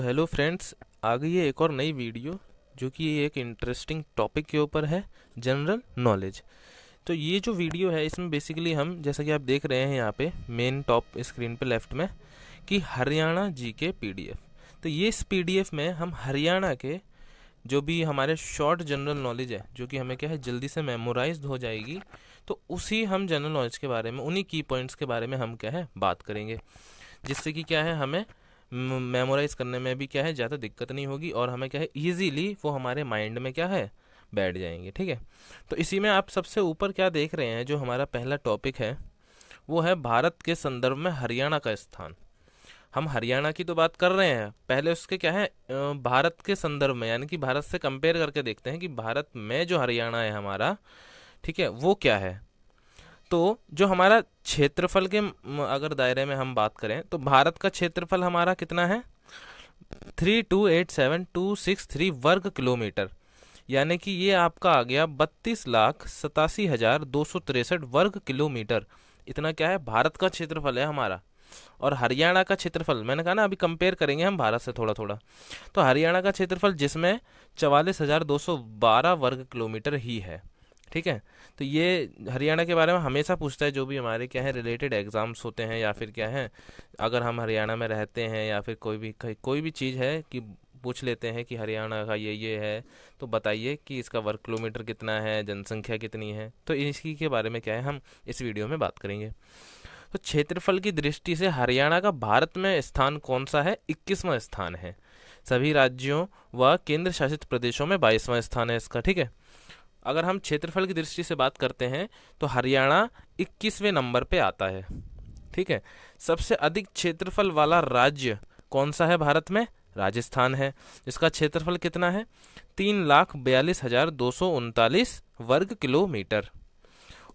Hello friends, आ गई है एक और नई वीडियो जो कि एक इंटरेस्टिंग टॉपिक के ऊपर है, जनरल नॉलेज। तो ये जो वीडियो है इसमें बेसिकली हम, जैसा कि आप देख रहे हैं यहाँ पे मेन टॉप स्क्रीन पे लेफ्ट में, कि हरियाणा जीके पीडीएफ। तो ये इस पीडीएफ में हम हरियाणा के जो भी हमारे शॉर्ट जनरल नॉलेज है, जो कि हमें क्या है जल्दी से मेमोराइज्ड हो जाएगी, तो उसी हम जनरल नॉलेज के बारे में, उन्हीं की पॉइंट्स के बारे में हम क्या है बात करेंगे, जिससे कि क्या है हमें मेमोराइज करने में भी क्या है ज़्यादा दिक्कत नहीं होगी और हमें क्या है इजीली वो हमारे माइंड में क्या है बैठ जाएंगे। ठीक है, तो इसी में आप सबसे ऊपर क्या देख रहे हैं, जो हमारा पहला टॉपिक है वो है भारत के संदर्भ में हरियाणा का स्थान। हम हरियाणा की तो बात कर रहे हैं, पहले उसके क्या है भारत के संदर्भ में, यानी कि भारत से कंपेयर करके देखते हैं कि भारत में जो हरियाणा है हमारा, ठीक है, वो क्या है। तो जो हमारा क्षेत्रफल के अगर दायरे में हम बात करें तो भारत का क्षेत्रफल हमारा कितना है, 3287263 वर्ग किलोमीटर, यानी कि ये आपका आ गया 32,87,263 वर्ग किलोमीटर। इतना क्या है भारत का क्षेत्रफल है हमारा। और हरियाणा का क्षेत्रफल, मैंने कहा ना अभी कंपेयर करेंगे हम भारत से थोड़ा थोड़ा, तो हरियाणा का क्षेत्रफल जिसमें 44,212 वर्ग किलोमीटर ही है। ठीक है, तो ये हरियाणा के बारे में हमेशा पूछता है जो भी हमारे क्या है रिलेटेड एग्जाम्स होते हैं, या फिर क्या है अगर हम हरियाणा में रहते हैं, या फिर कोई भी चीज़ है कि पूछ लेते हैं कि हरियाणा का ये है, तो बताइए कि इसका वर्ग किलोमीटर कितना है, जनसंख्या कितनी है। तो इसी के बारे में क्या है हम इस वीडियो में बात करेंगे। तो क्षेत्रफल की दृष्टि से हरियाणा का भारत में स्थान कौन सा है, 21वां स्थान है। सभी राज्यों व केंद्र शासित प्रदेशों में 22वां स्थान है इसका। ठीक है, अगर हम क्षेत्रफल की दृष्टि से बात करते हैं तो हरियाणा 21वें नंबर पे आता है। ठीक है, सबसे अधिक क्षेत्रफल वाला राज्य कौन सा है भारत में, राजस्थान है, जिसका क्षेत्रफल कितना है 3,42,239 वर्ग किलोमीटर।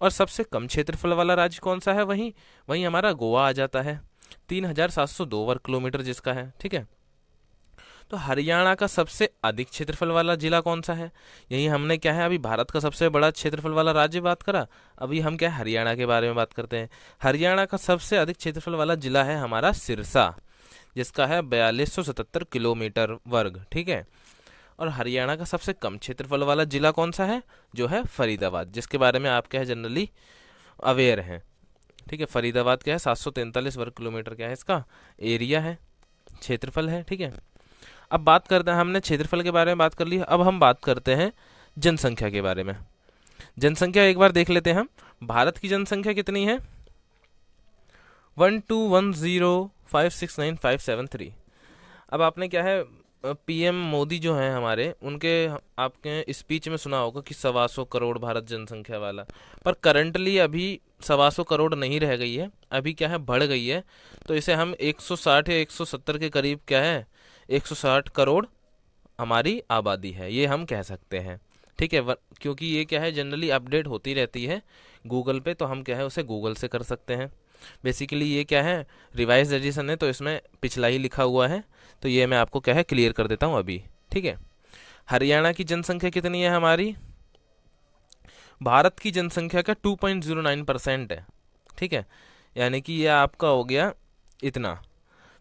और सबसे कम क्षेत्रफल वाला राज्य कौन सा है, वहीं वहीं हमारा गोवा आ जाता है, 3,702 वर्ग किलोमीटर जिसका है। ठीक है, तो हरियाणा का सबसे अधिक क्षेत्रफल वाला जिला कौन सा है, यही हमने क्या है अभी भारत का सबसे बड़ा क्षेत्रफल वाला राज्य बात करा, अभी हम क्या है हरियाणा के बारे में बात करते हैं। हरियाणा का सबसे अधिक क्षेत्रफल वाला जिला है हमारा सिरसा, जिसका है 4277 किलोमीटर वर्ग। ठीक है, और हरियाणा का सबसे कम क्षेत्रफल वाला जिला कौन सा है, जो है फरीदाबाद, जिसके बारे में आप क्या है जनरली अवेयर हैं। ठीक है, फरीदाबाद क्या है 743 वर्ग किलोमीटर क्या है इसका एरिया है, क्षेत्रफल है। ठीक है, अब बात करते हैं, हमने क्षेत्रफल के बारे में बात कर ली, अब हम बात करते हैं जनसंख्या के बारे में। जनसंख्या एक बार देख लेते हैं हम। भारत की जनसंख्या कितनी है, 1210569,573। अब आपने क्या है पीएम मोदी जो हैं हमारे, उनके आपके स्पीच में सुना होगा कि 125 करोड़ भारत जनसंख्या वाला, पर करंटली अभी 125 करोड़ नहीं रह गई है, अभी क्या है बढ़ गई है। तो इसे हम 160 या 170 के करीब क्या है 160 करोड़ हमारी आबादी है, ये हम कह सकते हैं। ठीक है, क्योंकि ये क्या है जनरली अपडेट होती रहती है गूगल पे, तो हम क्या है उसे गूगल से कर सकते हैं। बेसिकली ये क्या है रिवाइज एडिशन है, तो इसमें पिछला ही लिखा हुआ है, तो ये मैं आपको क्या है क्लियर कर देता हूँ अभी। ठीक है, हरियाणा की जनसंख्या कितनी है हमारी, भारत की जनसंख्या का 2.09% है। ठीक है, यानी कि यह आपका हो गया इतना।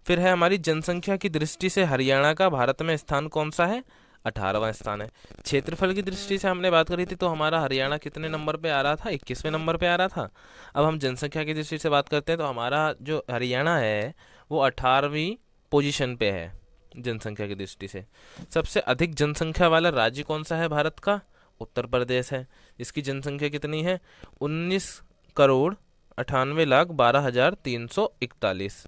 फिर है हमारी जनसंख्या की दृष्टि से हरियाणा का भारत में स्थान कौन सा है, 18वां स्थान है। क्षेत्रफल की दृष्टि से हमने बात करी थी, तो हमारा हरियाणा कितने नंबर पे आ रहा था, 21वें नंबर पे आ रहा था। अब हम जनसंख्या की दृष्टि से बात करते हैं, तो हमारा जो हरियाणा है वो 18वीं पोजीशन पे है जनसंख्या की दृष्टि से। सबसे अधिक जनसंख्या वाला राज्य कौन सा है भारत का, उत्तर प्रदेश है, इसकी जनसंख्या कितनी है 19,98,12,341।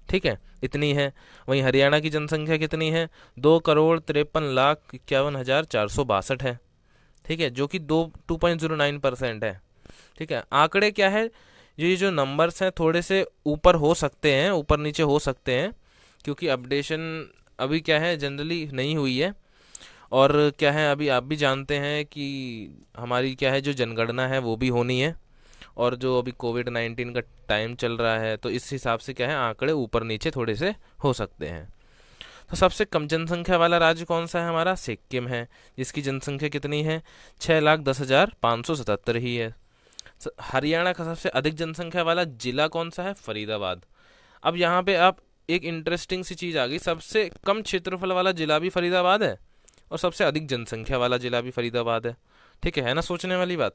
ठीक है, इतनी है। वहीं हरियाणा की जनसंख्या कितनी है, 2,53,51,462 है। ठीक है, जो कि 2.09% है। ठीक है, आंकड़े क्या है, ये जो नंबर्स हैं थोड़े से ऊपर हो सकते हैं, ऊपर नीचे हो सकते हैं, क्योंकि अपडेशन अभी क्या है जनरली नहीं हुई है। और क्या है अभी आप भी जानते हैं कि हमारी क्या है जो जनगणना है वो भी होनी है, और जो अभी कोविड-19 का टाइम चल रहा है, तो इस हिसाब से क्या है आंकड़े ऊपर नीचे थोड़े से हो सकते हैं। तो सबसे कम जनसंख्या वाला राज्य कौन सा है हमारा, सिक्किम है, जिसकी जनसंख्या कितनी है 6,10,577 ही है। हरियाणा का सबसे अधिक जनसंख्या वाला जिला कौन सा है, फरीदाबाद। अब यहाँ पे आप एक इंटरेस्टिंग सी चीज़ आ गई, सबसे कम क्षेत्रफल वाला जिला भी फरीदाबाद है और सबसे अधिक जनसंख्या वाला जिला भी फरीदाबाद है। ठीक है ना, सोचने वाली बात।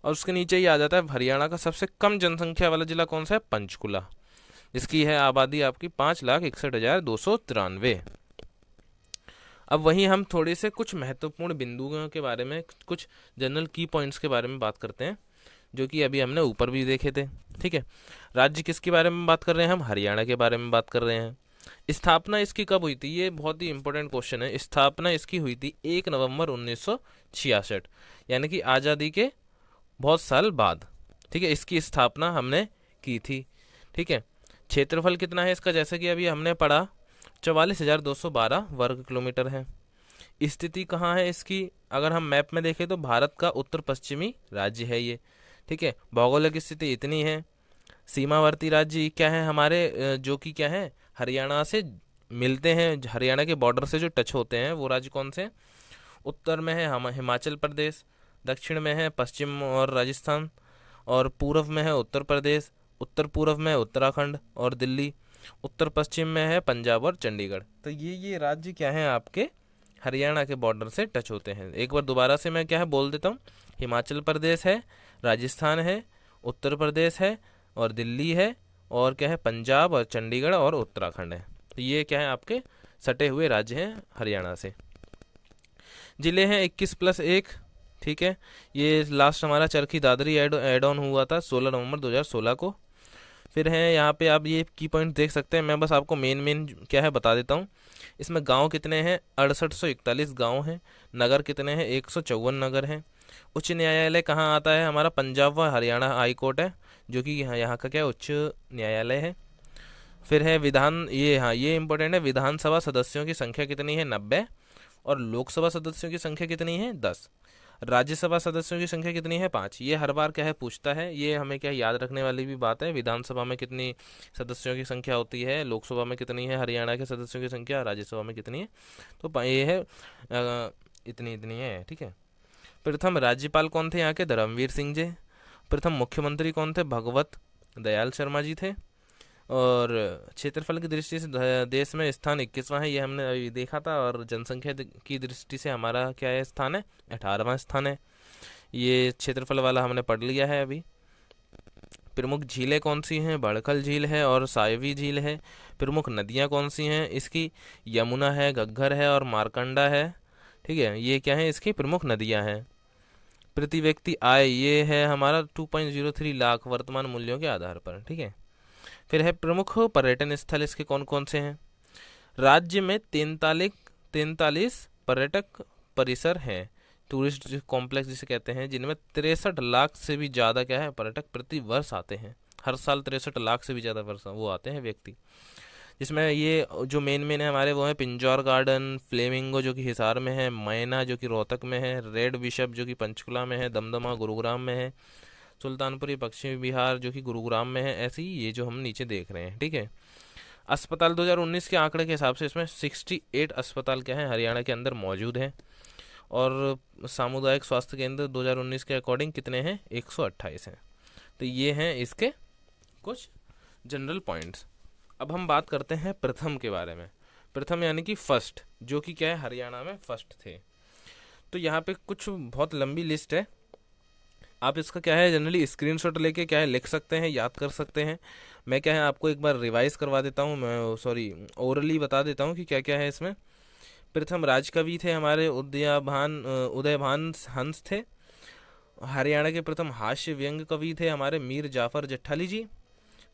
और उसके नीचे ही आ जाता है हरियाणा का सबसे कम जनसंख्या वाला जिला कौन सा है, पंचकुला, जिसकी है आबादी आपकी 5,61,293। अब वहीं हम थोड़े से कुछ महत्वपूर्ण बिंदुओं के बारे में, कुछ जनरल की पॉइंट्स के बारे में बात करते हैं, जो कि अभी हमने ऊपर भी देखे थे। ठीक है, राज्य किसके बारे में बात कर रहे हैं हम, हरियाणा के बारे में बात कर रहे हैं। स्थापना इसकी कब हुई थी, ये बहुत ही इंपॉर्टेंट क्वेश्चन है। स्थापना इसकी हुई थी 1 नवंबर 1966, यानी कि आज़ादी के बहुत साल बाद। ठीक है, इसकी स्थापना हमने की थी। ठीक है, क्षेत्रफल कितना है इसका, जैसे कि अभी हमने पढ़ा 44,212 वर्ग किलोमीटर है। स्थिति कहाँ है इसकी, अगर हम मैप में देखें तो भारत का उत्तर पश्चिमी राज्य है ये। ठीक है, भौगोलिक स्थिति इतनी है। सीमावर्ती राज्य क्या है हमारे, जो कि क्या है हरियाणा से मिलते हैं, हरियाणा के बॉर्डर से जो टच होते हैं वो राज्य कौन से हैं? उत्तर में है हम हिमाचल प्रदेश, दक्षिण में है पश्चिम और राजस्थान, और पूर्व में है उत्तर प्रदेश, उत्तर पूर्व में है उत्तराखंड और दिल्ली, उत्तर पश्चिम में है पंजाब और चंडीगढ़। तो ये राज्य क्या है आपके हरियाणा के बॉर्डर से टच होते हैं। एक बार दोबारा से मैं क्या है बोल देता हूँ, हिमाचल प्रदेश है, राजस्थान है, उत्तर प्रदेश है और दिल्ली है, और क्या है पंजाब और चंडीगढ़ और उत्तराखंड है। तो ये क्या है आपके सटे हुए राज्य हैं हरियाणा से। जिले हैं 21+1। ठीक है, ये लास्ट हमारा चरखी दादरी एड ऑन हुआ था 16 नवंबर 2016 को। फिर है यहाँ पे आप ये की पॉइंट देख सकते हैं, मैं बस आपको मेन क्या है बता देता हूँ। इसमें गांव कितने हैं, 6841 गांव हैं। नगर कितने हैं, 154 नगर हैं। उच्च न्यायालय कहाँ आता है हमारा, पंजाब व हरियाणा हाई कोर्ट है, जो कि यहाँ का क्या उच्च न्यायालय है। फिर है विधान, ये हाँ ये इंपॉर्टेंट है, विधानसभा सदस्यों की संख्या कितनी है, 90, और लोकसभा सदस्यों की संख्या कितनी है, 10। राज्यसभा सदस्यों की संख्या कितनी है, 5। ये हर बार क्या है पूछता है, ये हमें क्या याद रखने वाली भी बात है। विधानसभा में कितनी सदस्यों की संख्या होती है, लोकसभा में कितनी है हरियाणा के सदस्यों की संख्या, राज्यसभा में कितनी है, तो ये है इतनी इतनी है। ठीक है, प्रथम राज्यपाल कौन थे यहाँ के, धर्मवीर सिंह जी। प्रथम मुख्यमंत्री कौन थे, भगवत दयाल शर्मा जी थे। और क्षेत्रफल की दृष्टि से देश में स्थान 21वां है, ये हमने अभी देखा था। और जनसंख्या की दृष्टि से हमारा क्या है स्थान है, 18वां स्थान है। ये क्षेत्रफल वाला हमने पढ़ लिया है अभी। प्रमुख झीलें कौन सी हैं, बड़खल झील है और सायवी झील है। प्रमुख नदियाँ कौन सी हैं इसकी, यमुना है, घग्गर है और मारकंडा है। ठीक है, ये क्या है इसकी प्रमुख नदियाँ हैं। प्रति व्यक्ति आय ये है हमारा 2.03 लाख वर्तमान मूल्यों के आधार पर। ठीक है, फिर है प्रमुख पर्यटन स्थल इसके कौन कौन से हैं। राज्य में 43 पर्यटक परिसर हैं, टूरिस्ट कॉम्प्लेक्स जिसे कहते हैं, जिनमें 63 लाख से भी ज़्यादा क्या है पर्यटक प्रति वर्ष आते हैं। हर साल 63 लाख से भी ज़्यादा वर्ष वो आते हैं व्यक्ति। जिसमें ये जो मेन है हमारे वो है पिंजौर गार्डन, फ्लेमिंगो जो कि हिसार में है, मैना जो कि रोहतक में है, रेड बिशप जो कि पंचकुला में है, दमदमा गुरुग्राम में है, सुल्तानपुरी पश्चिमी बिहार जो कि गुरुग्राम में है। ऐसे ही ये जो हम नीचे देख रहे हैं। ठीक है, अस्पताल 2019 के आंकड़े के हिसाब से इसमें 68 अस्पताल क्या है हरियाणा के अंदर मौजूद हैं। और सामुदायिक स्वास्थ्य केंद्र 2019 के अकॉर्डिंग कितने हैं, 128 हैं। तो ये हैं इसके कुछ जनरल पॉइंट्स। अब हम बात करते हैं प्रथम के बारे में। प्रथम यानी कि फर्स्ट, जो कि क्या है हरियाणा में फर्स्ट थे। तो यहाँ पे कुछ बहुत लंबी लिस्ट है, आप इसका क्या है जनरली स्क्रीनशॉट लेके क्या है लिख सकते हैं, याद कर सकते हैं। मैं क्या है आपको एक बार रिवाइज करवा देता हूँ, मैं सॉरी ओरली बता देता हूँ कि क्या क्या है इसमें। प्रथम राजकवि थे हमारे उदयभान हंस थे। हरियाणा के प्रथम हास्य व्यंग कवि थे हमारे मीर जाफर जट्ठाली जी।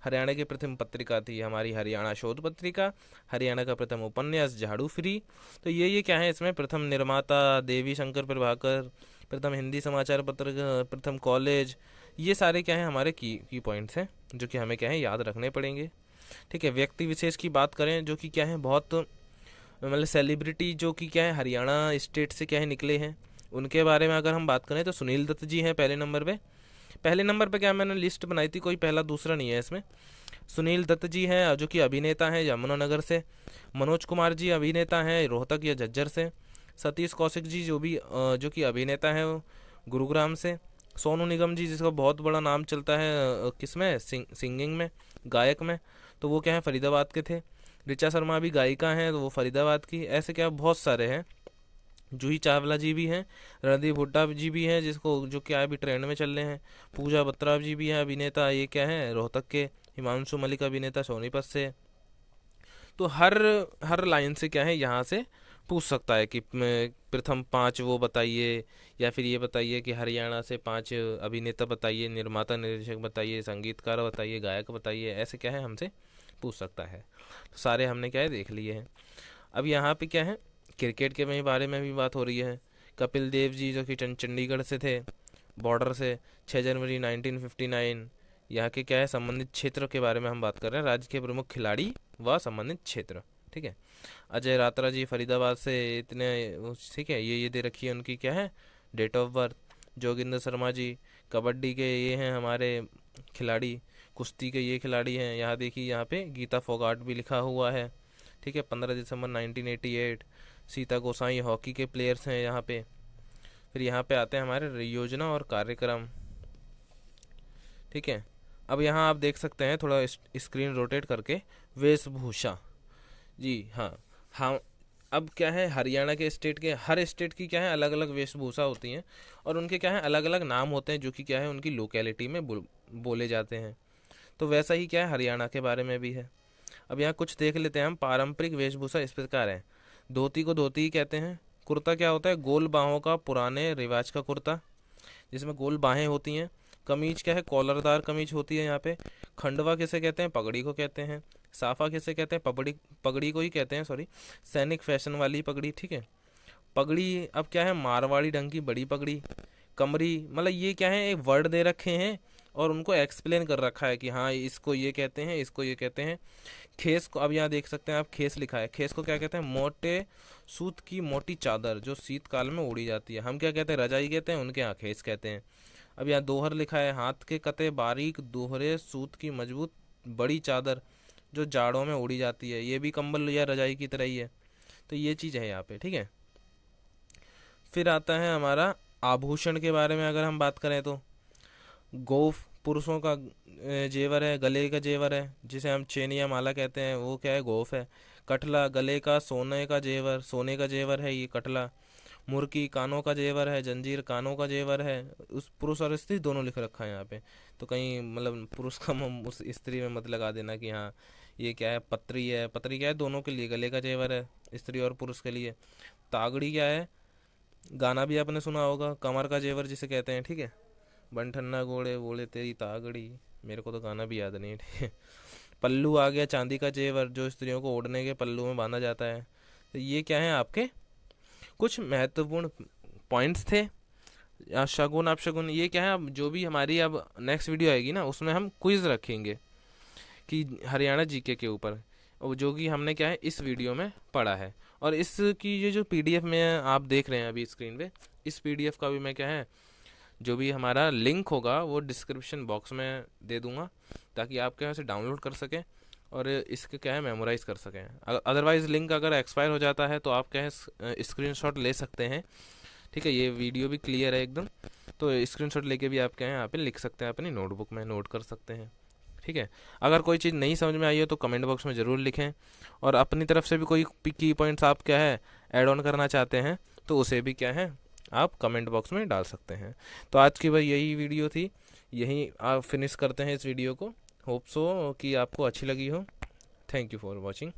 हरियाणा की प्रथम पत्रिका थी हमारी हरियाणा शोध पत्रिका। हरियाणा का प्रथम उपन्यास झाड़ू फ्री। तो ये क्या है इसमें, प्रथम निर्माता देवी शंकर प्रभाकर, प्रथम हिंदी समाचार पत्र, प्रथम कॉलेज, ये सारे क्या है हमारे की पॉइंट्स हैं जो कि हमें क्या है याद रखने पड़ेंगे। ठीक है, व्यक्ति विशेष की बात करें जो कि क्या है बहुत मतलब सेलिब्रिटी जो कि क्या है हरियाणा स्टेट से क्या है निकले हैं, उनके बारे में अगर हम बात करें तो सुनील दत्त जी हैं पहले नंबर पे। पहले नंबर पे क्या मैंने लिस्ट बनाई थी, कोई पहला दूसरा नहीं है इसमें। सुनील दत्त जी हैं जो कि अभिनेता हैं यमुनानगर से। मनोज कुमार जी अभिनेता हैं रोहतक या झज्जर से। सतीश कौशिक जी जो कि अभिनेता हैं गुरुग्राम से। सोनू निगम जी जिसका बहुत बड़ा नाम चलता है किसमें, सिंगिंग में, गायक में, तो वो क्या है फरीदाबाद के थे। ऋचा शर्मा भी गायिका हैं, तो वो फरीदाबाद की। ऐसे क्या बहुत सारे हैं। जूही चावला जी भी हैं, रणदीप हुड्डा जी भी हैं, जिसको जो क्या है अभी ट्रेंड में चल रहे हैं। पूजा बत्रा जी भी हैं अभिनेता, ये क्या है रोहतक के। हिमांशु मलिक अभिनेता सोनीपत से। तो हर लाइन से क्या है यहाँ से पूछ सकता है कि प्रथम 5 वो बताइए, या फिर ये बताइए कि हरियाणा से 5 अभिनेता बताइए, निर्माता निर्देशक बताइए, संगीतकार बताइए, गायक बताइए। ऐसे क्या है हमसे पूछ सकता है। तो सारे हमने क्या है देख लिए हैं। अब यहाँ पे क्या है क्रिकेट के बारे में भी बात हो रही है। कपिल देव जी जो कि चंडीगढ़ से थे, बॉर्डर से, 6 जनवरी 1959। यहाँ के क्या है संबंधित क्षेत्र के बारे में हम बात कर रहे हैं, राज्य के प्रमुख खिलाड़ी व संबंधित क्षेत्र। ठीक है। अजय रात्रा जी फरीदाबाद से, इतने ठीक है। ये दे रखी है उनकी क्या है date of birth. Joginder Sharma ji kabaddi के ये हैं हमारे खिलाड़ी, कुश्ती के ये खिलाड़ी हैं। यहाँ देखिए यहाँ पे गीता फोगाट भी लिखा हुआ है। ठीक है, 15 दिसंबर 1988। सीता गोसाई हॉकी के प्लेयर्स हैं यहाँ पे। फिर यहाँ पे आते हैं हमारे योजना और कार्यक्रम। ठीक है। अब यहाँ आप देख सकते हैं थोड़ा स्क्रीन रोटेट करके, वेशभूषा। जी हाँ। हाँ, अब क्या है हरियाणा के स्टेट के, हर स्टेट की क्या है अलग अलग वेशभूषा होती हैं, और उनके क्या है अलग अलग नाम होते हैं जो कि क्या है उनकी लोकेलिटी में बोले जाते हैं। तो वैसा ही क्या है हरियाणा के बारे में भी है। अब यहाँ कुछ देख लेते हैं हम। पारंपरिक वेशभूषा इस प्रकार है। धोती को धोती ही कहते हैं। कुर्ता क्या होता है, गोल बाहों का पुराने रिवाज का कुर्ता जिसमें गोल बाहें होती हैं। कमीज क्या है, कॉलरदार कमीज होती है यहाँ पे। खंडवा किसे कहते हैं, पगड़ी को कहते हैं। साफा किसे कहते हैं, पगड़ी को ही कहते हैं, सॉरी, सैनिक फैशन वाली पगड़ी। ठीक है। पगड़ी अब क्या है, मारवाड़ी ढंग की बड़ी पगड़ी। कमरी, मतलब ये क्या है एक वर्ड दे रखे हैं और उनको एक्सप्लेन कर रखा है कि हाँ इसको ये कहते हैं, इसको ये कहते हैं। खेस को अब यहाँ देख सकते हैं आप, खेस लिखा है। खेस को क्या कहते हैं, मोटे सूत की मोटी चादर जो शीतकाल में ओढ़ी जाती है। हम क्या कहते हैं, रजाई कहते हैं, उनके यहाँ खेस कहते हैं। अब यहाँ दोहर लिखा है, हाथ के कते बारीक दोहरे सूत की मजबूत बड़ी चादर जो जाड़ों में ओढ़ी जाती है। ये भी कंबल या रजाई की तरह ही है। तो ये चीज़ है यहाँ पे। ठीक है। फिर आता है हमारा आभूषण के बारे में। अगर हम बात करें तो गोफ पुरुषों का जेवर है, गले का जेवर है, जिसे हम चेन या माला कहते हैं, वो क्या है गोफ है। कटला गले का सोने का जेवर, सोने का जेवर है ये कटला। मुर्की कानों का जेवर है, जंजीर कानों का जेवर है। उस पुरुष और स्त्री दोनों लिख रखा है यहाँ पे। तो कहीं मतलब पुरुष का उस स्त्री में मत लगा देना कि हाँ ये क्या है पत्री है। पत्री क्या है दोनों के लिए गले का जेवर है, स्त्री और पुरुष के लिए। तागड़ी क्या है, गाना भी आपने सुना होगा, कमर का जेवर जिसे कहते हैं। ठीक है। बनठन्ना घोड़े बोले तेरी तागड़ी, मेरे को तो गाना भी याद नहीं है। ठीक है। पल्लू आ गया, चांदी का जेवर जो स्त्रियों को ओढ़ने के पल्लू में बांधा जाता है। तो ये क्या है आपके कुछ महत्वपूर्ण पॉइंट्स थे। या शगुन अपशगुन ये क्या है, अब जो भी हमारी अब नेक्स्ट वीडियो आएगी ना उसमें हम क्विज रखेंगे कि हरियाणा जीके के ऊपर, और जो कि हमने क्या है इस वीडियो में पढ़ा है। और इसकी ये जो पीडीएफ में आप देख रहे हैं अभी स्क्रीन पे, इस पीडीएफ का भी मैं क्या है जो भी हमारा लिंक होगा वो डिस्क्रिप्शन बॉक्स में दे दूंगा, ताकि आप क्या है उसे डाउनलोड कर सकें और इसके क्या है मेमोराइज कर सकें। अदरवाइज़ लिंक अगर एक्सपायर हो जाता है तो आप क्या है स्क्रीनशॉट ले सकते हैं। ठीक है। ये वीडियो भी क्लियर है एकदम, तो स्क्रीनशॉट लेके भी आप क्या है यहाँ पे लिख सकते हैं, अपनी नोटबुक में नोट कर सकते हैं। ठीक है। अगर कोई चीज़ नहीं समझ में आई हो तो कमेंट बॉक्स में ज़रूर लिखें, और अपनी तरफ से भी कोई की पॉइंट्स आप क्या है ऐड ऑन करना चाहते हैं तो उसे भी क्या है आप कमेंट बॉक्स में डाल सकते हैं। तो आज की भाई यही वीडियो थी, यही आप फिनिश करते हैं इस वीडियो को। होप सो कि आपको अच्छी लगी हो। Thank you for watching.